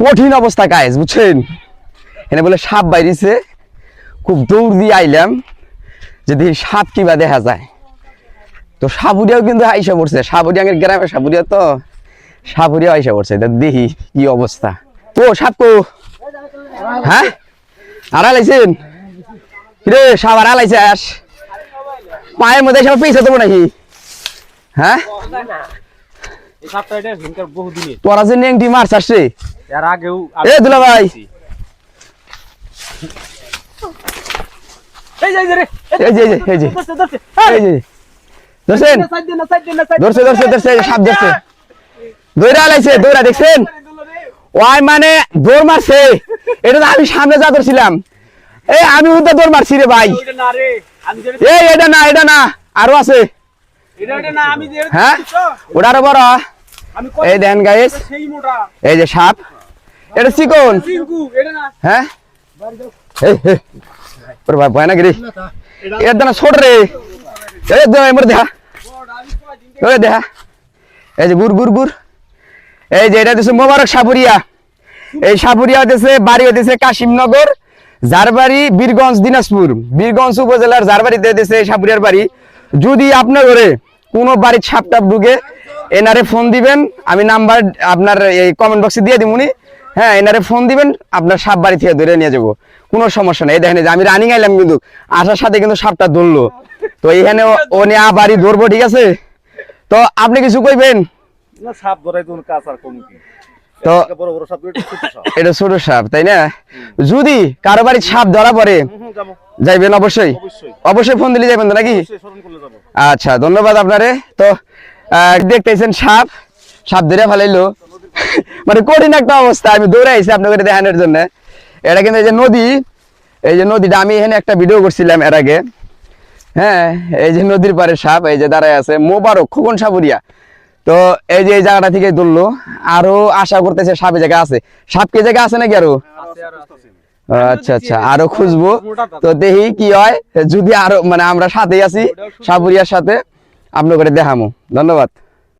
কঠিন অবস্থা গাইস বুঝছেন এনে বলে সাপ বাইরেছে খুব দৌড় দিয়ে আইলাম যদি সাপ কিবা দেখা যায় তো সাপুরিয়াও কিন্তু আইসা পড়ছে সাপুরিয়া গ্রামের সাপুরিয়া তো সাপুরিয়া আইসা পড়ছে দেখি কি অবস্থা তো সাপ কো হ্যাঁ আড়ালাইছেন রে সাপ আড়ালাইছে আস পায়ের মধ্যে সব পেয়েছে দেবো নাকি হ্যাঁ তোরা যে নেংটি মারছ আসছে এ দুলা ভাই সাপ ধরছে দৌড়া লাইছে দৌড়া দেখছেন ওই মানে দৌড় মারছে এটা তো আমি সামনে যা ধরছিলাম এই আমি উল্টা দৌড় মারছি রে ভাই এই এটা না আরো আছে হ্যাঁ ওটা আরো বড় এই দেন গাইস এই যে সাপ এটা চিকন হ্যাঁ ভয় না গিরি এর দানা ছোট রে দেখা দেখা এই যে গুড় এই যে এটা দিচ্ছে মোবারক সাপুরিয়া এই সাপুরিয়া দিচ্ছে বাড়ি হইতেছে কাশিমনগর জারবাড়ি বীরগঞ্জ দিনাজপুর বীরগঞ্জ উপজেলার জারবাড়িতে দিচ্ছে এই সাপুরিয়ার বাড়ি যদি আপনার ঘরে কোনো বাড়ির সাপ টাপ ঢুকে এনারে ফোন দিবেন আমি নাম্বার আপনার এই কমেন্ট বক্সে দিয়ে দিবনি হ্যাঁ এনারে ফোন দিবেন আপনার সাপ বাড়ি থেকে ধরে নিয়ে যাবো কোনো সমস্যা নেই এই দেখেন যে আমি রানিং আইলাম কিন্তু আসার সাথে কিন্তু সাপটা ধরলো তো এখানে ও নিয়ে বাড়ি ধরবো ঠিক আছে তো আপনি কিছু কইবেন না সাপ ধরাই তো কাজ আর কম কি তো বড় বড় সাপ এটা ছোট সাপ তাই না যদি কারো বাড়ি সাপ ধরা পড়ে যাইবেন অবশ্যই ফোন দিলে যাবেন তো নাকি আচ্ছা ধন্যবাদ আপনারে তো দেখতেছেন সাপ ধরে ফেলাইলো মানে কঠিন একটা অবস্থা আমি দৌড়ে আইছি আপনাকে দেখানোর জন্য এটা কিন্তু এই যে নদীটা আমি এখানে একটা ভিডিও করছিলাম এর আগে হ্যাঁ এই যে নদীর পারে সাপ এই যে দাঁড়ায় আছে মোবারক খোকন সাপুরিয়া তো এই যে এই জায়গাটা থেকে ধরলো আরো আশা করতেছে সাপ এই জায়গায় আছে সাপ কি জায়গায় আছে নাকি আরো আচ্ছা আরো খুঁজবো তো দেখি কি হয় যদি আরো মানে আমরা সাথেই আছি সাপুরিয়ার সাথে আপনাকে দেখামো ধন্যবাদ।